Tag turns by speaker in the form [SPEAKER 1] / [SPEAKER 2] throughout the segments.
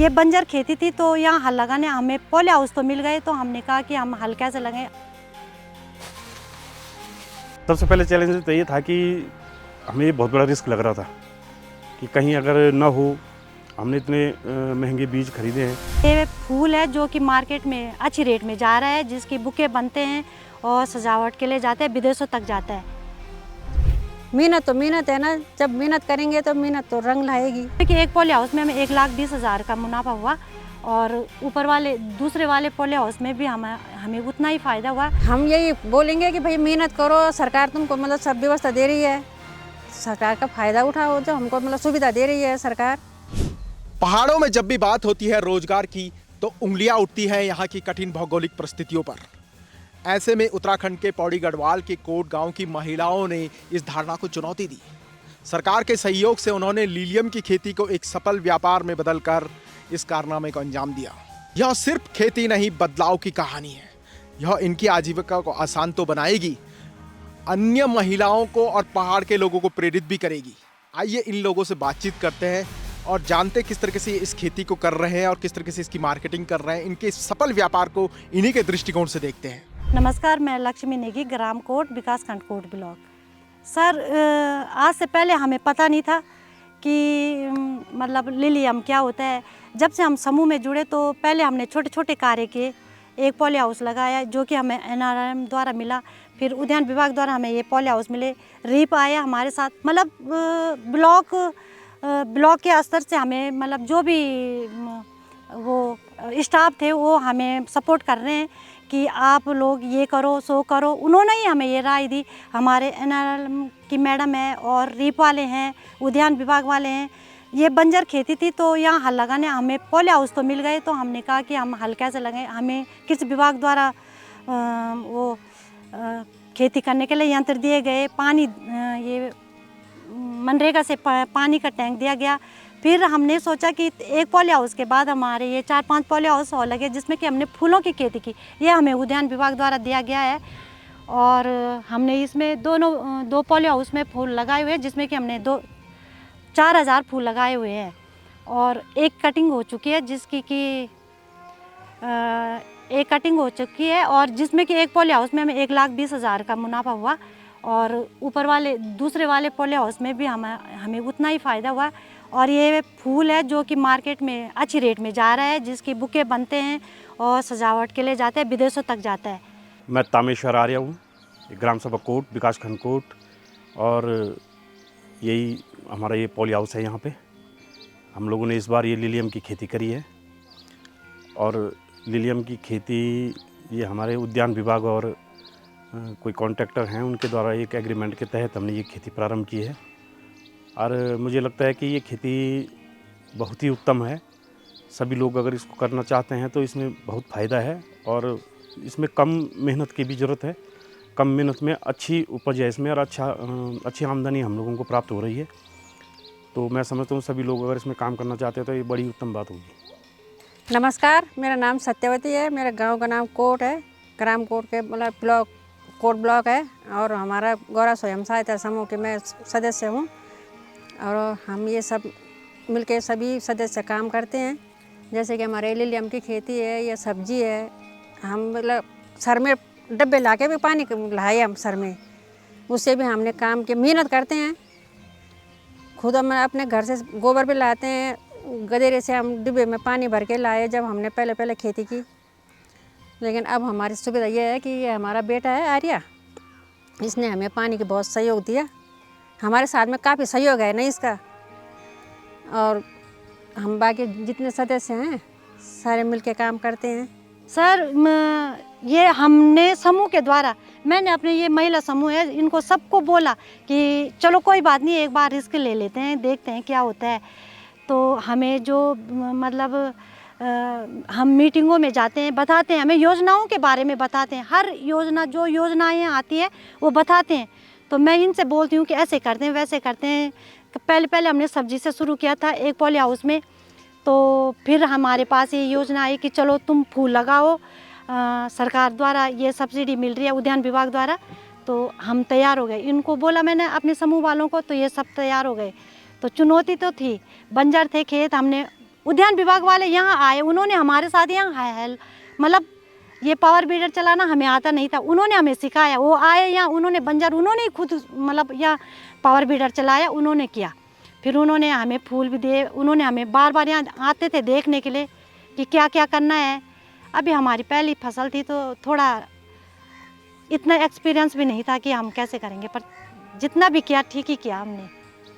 [SPEAKER 1] ये बंजर खेती थी तो यहाँ हल लगाने हमें पॉली हाउस तो मिल गए, तो हमने कहा कि हम हल कैसे लगाएं।
[SPEAKER 2] सबसे पहले चैलेंज तो ये था कि हमें ये बहुत बड़ा रिस्क लग रहा था कि कहीं अगर ना हो, हमने इतने महंगे बीज खरीदे हैं।
[SPEAKER 1] ये फूल है जो कि मार्केट में अच्छी रेट में जा रहा है, जिसकी बुके बनते हैं और सजावट के लिए जाते हैं, विदेशों तक जाता है।
[SPEAKER 3] मेहनत तो मेहनत है ना, जब मेहनत करेंगे तो मेहनत तो रंग लाएगी।
[SPEAKER 1] क्योंकि एक पॉली हाउस में हमें 1,20,000 का मुनाफा हुआ और ऊपर वाले दूसरे वाले पॉली हाउस में भी हमें उतना ही फायदा हुआ।
[SPEAKER 3] हम यही बोलेंगे कि भाई मेहनत करो, सरकार तुमको मतलब सब व्यवस्था दे रही है, सरकार का फायदा उठाओ, जो हमको मतलब सुविधा दे रही है सरकार।
[SPEAKER 4] पहाड़ों में जब भी बात होती है रोजगार की तो उंगलियां उठती हैं यहाँ की कठिन भौगोलिक परिस्थितियों पर। ऐसे में उत्तराखंड के पौड़ी गढ़वाल के कोट गांव की महिलाओं ने इस धारणा को चुनौती दी। सरकार के सहयोग से उन्होंने लीलियम की खेती को एक सफल व्यापार में बदलकर इस कारनामे को अंजाम दिया। यह सिर्फ खेती नहीं, बदलाव की कहानी है। यह इनकी आजीविका को आसान तो बनाएगी, अन्य महिलाओं को और पहाड़ के लोगों को प्रेरित भी करेगी। आइए इन लोगों से बातचीत करते हैं और जानते किस तरीके से इस खेती को कर रहे हैं और किस तरीके से इसकी मार्केटिंग कर रहे हैं। इनके इस सफल व्यापार को इन्हीं के दृष्टिकोण से देखते हैं।
[SPEAKER 1] नमस्कार, मैं लक्ष्मी नेगी, ग्राम कोट, विकास खंड कोट ब्लॉक। सर, आज से पहले हमें पता नहीं था कि मतलब लीलियम क्या होता है। जब से हम समूह में जुड़े तो पहले हमने छोटे छोटे कार्य किए। एक पॉली हाउस लगाया जो कि हमें NRM द्वारा मिला, फिर उद्यान विभाग द्वारा हमें ये पॉली हाउस मिले, रीप आया हमारे साथ। मतलब ब्लॉक के स्तर से हमें मतलब जो भी वो स्टाफ थे वो हमें सपोर्ट कर रहे हैं कि आप लोग ये करो सो करो। उन्होंने ही हमें ये राय दी। हमारे NRM की मैडम है और रीप वाले हैं, उद्यान विभाग वाले हैं। ये बंजर खेती थी तो यहाँ हल लगाने हमें पॉली हाउस तो मिल गए, तो हमने कहा कि हम हल कैसे लगाएं। हमें कृषि विभाग द्वारा खेती करने के लिए यंत्र दिए गए, पानी ये मनरेगा से पानी का टैंक दिया गया। फिर हमने सोचा कि एक पॉली हाउस के बाद हमारे ये 4-5 पॉली हाउस और लगे, जिसमें कि हमने फूलों की खेती की। ये हमें उद्यान विभाग द्वारा दिया गया है और हमने इसमें दो पॉली हाउस में फूल लगाए हुए हैं, जिसमें कि हमने 4,000 फूल लगाए हुए हैं और एक कटिंग हो चुकी है, जिसकी कि एक कटिंग हो चुकी है और जिसमें कि एक पॉली हाउस में हमें 1,20,000 का मुनाफा हुआ और ऊपर वाले दूसरे वाले पॉली हाउस में भी हमें उतना ही फ़ायदा हुआ। और ये फूल है जो कि मार्केट में अच्छी रेट में जा रहा है, जिसकी बुके बनते हैं और सजावट के लिए जाते हैं, विदेशों तक जाता है।
[SPEAKER 2] मैं तामेश्वर आर्या हूँ, ग्राम सभा कोट, विकास खंड कोट, और यही हमारा ये पॉली हाउस है। यहाँ पे हम लोगों ने इस बार ये लीलियम की खेती करी है और लीलियम की खेती ये हमारे उद्यान विभाग और कोई कॉन्ट्रैक्टर हैं, उनके द्वारा एक एग्रीमेंट के तहत हमने ये खेती प्रारंभ की है। और मुझे लगता है कि ये खेती बहुत ही उत्तम है। सभी लोग अगर इसको करना चाहते हैं तो इसमें बहुत फ़ायदा है और इसमें कम मेहनत की भी ज़रूरत है। कम मेहनत में अच्छी उपज है इसमें और अच्छी आमदनी हम लोगों को प्राप्त हो रही है। तो मैं समझता हूँ सभी लोग अगर इसमें काम करना चाहते हैं तो ये बड़ी उत्तम बात होगी।
[SPEAKER 3] नमस्कार, मेरा नाम सत्यवती है, मेरे गांव का नाम कोट है, ग्राम कोट के मतलब ब्लॉक कोट ब्लॉक है और हमारा गौरव स्वयं सहायता समूह के मैं सदस्य हूँ और हम ये सब मिलके सभी सदस्य काम करते हैं। जैसे कि हमारे लीलियम की खेती है या सब्जी है, हम मतलब सर में डब्बे ला के भी पानी लाए हम सर में, उससे भी हमने काम के मेहनत करते हैं। खुद हम अपने घर से गोबर भी लाते हैं, गदेरे से हम डिब्बे में पानी भर के लाए जब हमने पहले खेती की। लेकिन अब हमारी सुविधा ये है कि ये हमारा बेटा है आर्या, इसने हमें पानी के बहुत सहयोग दिया। हमारे साथ में काफ़ी सहयोग है ना इसका, और हम बाकी जितने सदस्य हैं सारे मिलके काम करते हैं।
[SPEAKER 1] सर, ये हमने समूह के द्वारा, मैंने अपने ये महिला समूह है इनको सबको बोला कि चलो कोई बात नहीं, एक बार रिस्क ले लेते हैं, देखते हैं क्या होता है। तो हमें जो मतलब हम मीटिंगों में जाते हैं, बताते हैं, हमें योजनाओं के बारे में बताते हैं, हर योजना जो योजनाएं आती है वो बताते हैं। तो मैं इनसे बोलती हूँ कि ऐसे करते हैं वैसे करते हैं। पहले हमने सब्जी से शुरू किया था एक पॉली हाउस में, तो फिर हमारे पास ये योजना आई कि चलो तुम फूल लगाओ, सरकार द्वारा ये सब्सिडी मिल रही है उद्यान विभाग द्वारा। तो हम तैयार हो गए, इनको बोला मैंने अपने समूह वालों को, तो ये सब तैयार हो गए। तो चुनौती तो थी, बंजर थे खेत, हमने उद्यान विभाग वाले यहाँ आए, उन्होंने हमारे साथ यहाँ मतलब ये पावर बीडर चलाना हमें आता नहीं था, उन्होंने हमें सिखाया। वो आए यहाँ, उन्होंने बंजर उन्होंने ही खुद मतलब यहाँ पावर बीडर चलाया, उन्होंने किया। फिर उन्होंने हमें फूल भी दिए, उन्होंने हमें बार बार यहाँ आते थे देखने के लिए कि क्या क्या करना है। अभी हमारी पहली फसल थी तो थोड़ा इतना एक्सपीरियंस भी नहीं था कि हम कैसे करेंगे, पर जितना भी किया ठीक ही किया हमने।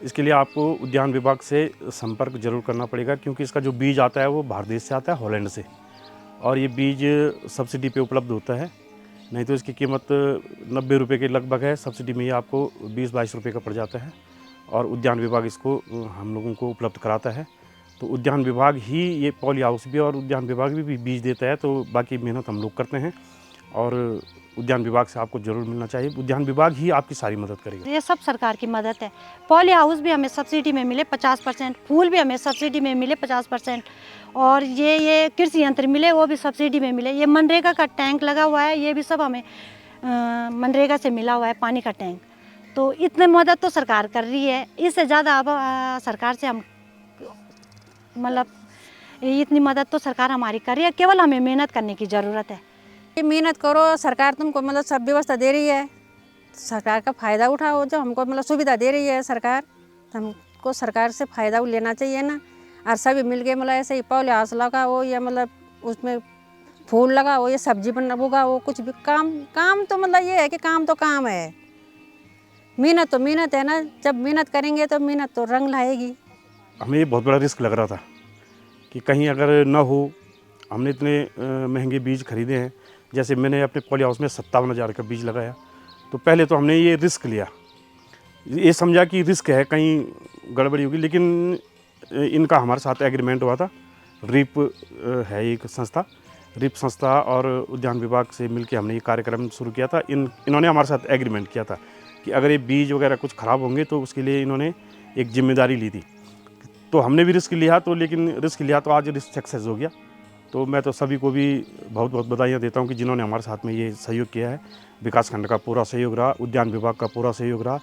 [SPEAKER 2] इसके लिए आपको उद्यान विभाग से संपर्क जरूर करना पड़ेगा, क्योंकि इसका जो बीज आता है वो बाहर देश से आता है, हॉलैंड से, और ये बीज सब्सिडी पे उपलब्ध होता है। नहीं तो इसकी कीमत 90 रुपये के लगभग है, सब्सिडी में ये आपको 20-22 रुपये का पड़ जाता है, और उद्यान विभाग इसको हम लोगों को उपलब्ध कराता है। तो उद्यान विभाग ही ये पॉली हाउस भी और उद्यान विभाग भी बीज देता है, तो बाकी मेहनत हम लोग करते हैं, और उद्यान विभाग से आपको जरूर मिलना चाहिए। उद्यान विभाग ही आपकी सारी मदद करेगा।
[SPEAKER 1] ये सब सरकार की मदद है। पॉली हाउस भी हमें सब्सिडी में मिले 50%, फूल भी हमें सब्सिडी में मिले 50%, और ये कृषि यंत्र मिले वो भी सब्सिडी में मिले। ये मनरेगा का टैंक लगा हुआ है, ये भी सब हमें मनरेगा से मिला हुआ है, पानी का टैंक। तो इतनी मदद तो सरकार कर रही है, इससे ज़्यादा अब सरकार से हम मतलब इतनी मदद तो सरकार हमारी कर रही है, केवल हमें मेहनत करने की ज़रूरत है।
[SPEAKER 3] मेहनत करो, सरकार तुमको मतलब सब व्यवस्था दे रही है, सरकार का फ़ायदा उठाओ। जो हमको मतलब सुविधा दे रही है सरकार, हमको सरकार से फ़ायदा लेना चाहिए ना। और सभी मिल के मतलब ऐसे ही पॉली हाउस लगाओ, या मतलब उसमें फूल लगाओ, या सब्जी उगाओ, कुछ भी काम तो मतलब ये है कि काम तो काम है, मेहनत तो मेहनत है ना। जब मेहनत करेंगे तो मेहनत तो रंग लाएगी।
[SPEAKER 2] हमें ये बहुत बड़ा रिस्क लग रहा था कि कहीं अगर न हो। हमने इतने महंगे बीज खरीदे हैं, जैसे मैंने अपने पॉली हाउस में 57,000 का बीज लगाया, तो पहले तो हमने ये रिस्क लिया, ये समझा कि रिस्क है, कहीं गड़बड़ी होगी। लेकिन इनका हमारे साथ एग्रीमेंट हुआ था, रिप है एक संस्था, रिप संस्था और उद्यान विभाग से मिलकर हमने ये कार्यक्रम शुरू किया था। इन्होंने हमारे साथ एग्रीमेंट किया था कि अगर ये बीज वगैरह कुछ ख़राब होंगे तो उसके लिए इन्होंने एक जिम्मेदारी ली थी। तो हमने भी रिस्क लिया, तो लेकिन रिस्क लिया तो आज रिस्क सक्सेस हो गया। तो मैं तो सभी को भी बहुत बहुत बधाइयाँ देता हूँ कि जिन्होंने हमारे साथ में ये सहयोग किया है। विकासखंड का पूरा सहयोग रहा, उद्यान विभाग का पूरा सहयोग रहा,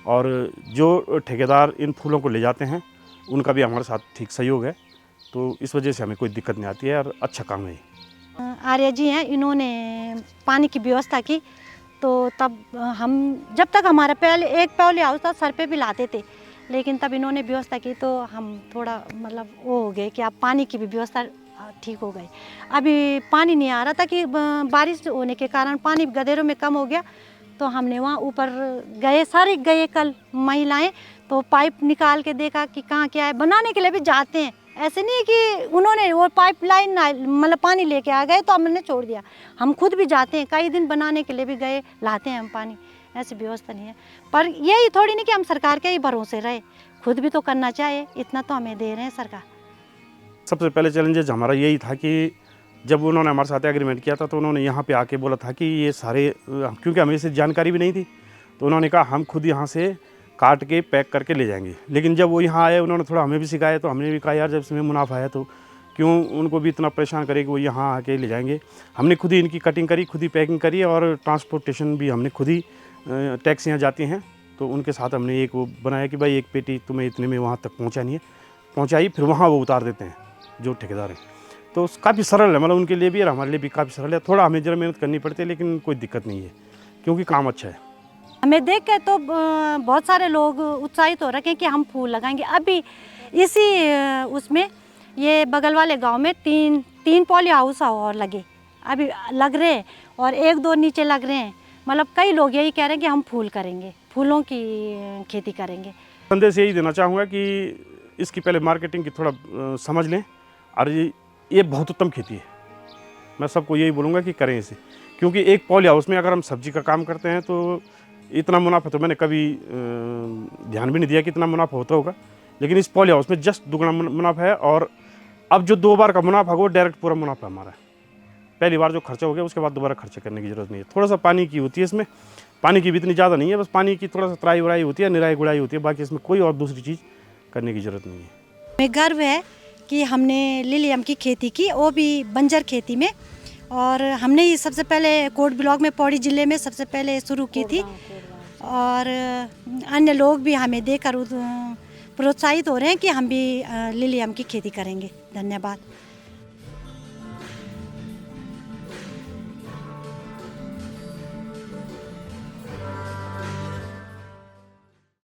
[SPEAKER 2] और जो ठेकेदार इन फूलों को ले जाते हैं उनका भी हमारे साथ ठीक सहयोग है। तो इस वजह से हमें कोई दिक्कत नहीं आती है, और अच्छा काम है।
[SPEAKER 1] आर्य जी हैं, इन्होंने पानी की व्यवस्था की, तो तब हम जब तक हमारा पहले एक पॉली हाउस था, सर पे भी लाते थे, लेकिन तब इन्होंने व्यवस्था की तो हम थोड़ा मतलब वो हो गए कि अब पानी की भी व्यवस्था ठीक हो गई। अभी पानी नहीं आ रहा था कि बारिश होने के कारण पानी गदेरों में कम हो गया, तो हमने वहाँ ऊपर गए, सारे गए कल महिलाएं, तो पाइप निकाल के देखा कि कहाँ क्या है। बनाने के लिए भी जाते हैं, ऐसे नहीं कि उन्होंने वो पाइप लाइन मतलब पानी लेके आ गए तो हमने छोड़ दिया, हम खुद भी जाते हैं, कई दिन बनाने के लिए भी गए, लाते हैं हम पानी। ऐसी व्यवस्था नहीं है, पर यही थोड़ी नहीं कि हम सरकार के ही भरोसे रहे, खुद भी तो करना चाहिए, इतना तो हमें दे रहे हैं सरकार।
[SPEAKER 2] सबसे पहले चैलेंजेस हमारा यही था कि जब उन्होंने हमारे साथ एग्रीमेंट किया था तो उन्होंने यहाँ पे आके बोला था कि ये सारे, क्योंकि हमें इससे जानकारी भी नहीं थी, तो उन्होंने कहा हम खुद यहाँ से काट के पैक करके ले जाएंगे। लेकिन जब वो यहाँ आए, उन्होंने थोड़ा हमें भी सिखाया, तो हमने भी कहा यार जब इसमें मुनाफा है तो क्यों उनको भी इतना परेशान करे कि वो यहाँ आके ले जाएंगे। हमने खुद ही इनकी कटिंग करी, खुद ही पैकिंग करी, और ट्रांसपोर्टेशन भी हमने खुद ही, टैक्सियाँ जाती हैं तो उनके साथ हमने एक वो बनाया कि भाई एक पेटी तुम्हें इतने में वहाँ तक पहुँचानी है, पहुँचाई, फिर वहाँ वो उतार देते हैं जो ठेकेदार हैं। तो काफ़ी सरल है, मतलब उनके लिए भी और हमारे लिए भी काफ़ी सरल है। थोड़ा हमें जरा मेहनत करनी पड़ती है, लेकिन कोई दिक्कत नहीं है क्योंकि काम अच्छा है।
[SPEAKER 1] हमें देख के तो बहुत सारे लोग उत्साहित हो रखे हैं कि हम फूल लगाएंगे। अभी इसी उसमें ये बगल वाले गांव में तीन पॉली हाउस और लगे, अभी लग रहे हैं, और 1-2 नीचे लग रहे हैं। मतलब कई लोग यही कह रहे हैं कि हम फूल करेंगे, फूलों की खेती करेंगे।
[SPEAKER 2] संदेश यही देना चाहूँगा कि इसकी पहले मार्केटिंग की थोड़ा समझ लें, और ये बहुत उत्तम खेती है। मैं सबको यही बोलूँगा कि करें इसे, क्योंकि एक पॉली हाउस में अगर हम सब्जी का काम करते हैं तो इतना मुनाफा तो मैंने कभी ध्यान भी नहीं दिया कि इतना मुनाफा होता होगा, लेकिन इस पॉली हाउस में जस्ट दुगना मुनाफा है। और अब जो 2 बार का मुनाफा वो डायरेक्ट पूरा मुनाफा हमारा है। पहली बार जो खर्चा हो गया उसके बाद दोबारा खर्चा करने की ज़रूरत नहीं है। थोड़ा सा पानी की होती है इसमें, पानी की भी इतनी ज़्यादा नहीं है, बस पानी की थोड़ा सा तराई उड़ाई होती है, निराई गुड़ाई होती है, बाकी इसमें कोई और दूसरी चीज़ करने की ज़रूरत नहीं है।
[SPEAKER 1] हमें गर्व है कि हमने लिलियम की खेती की, वो भी बंजर खेती में, और हमने ही सबसे पहले कोट ब्लॉक में, पौड़ी ज़िले में सबसे पहले शुरू की थी, और अन्य लोग भी हमें देकर प्रोत्साहित हो रहे हैं कि हम भी लिलियम की खेती करेंगे। धन्यवाद।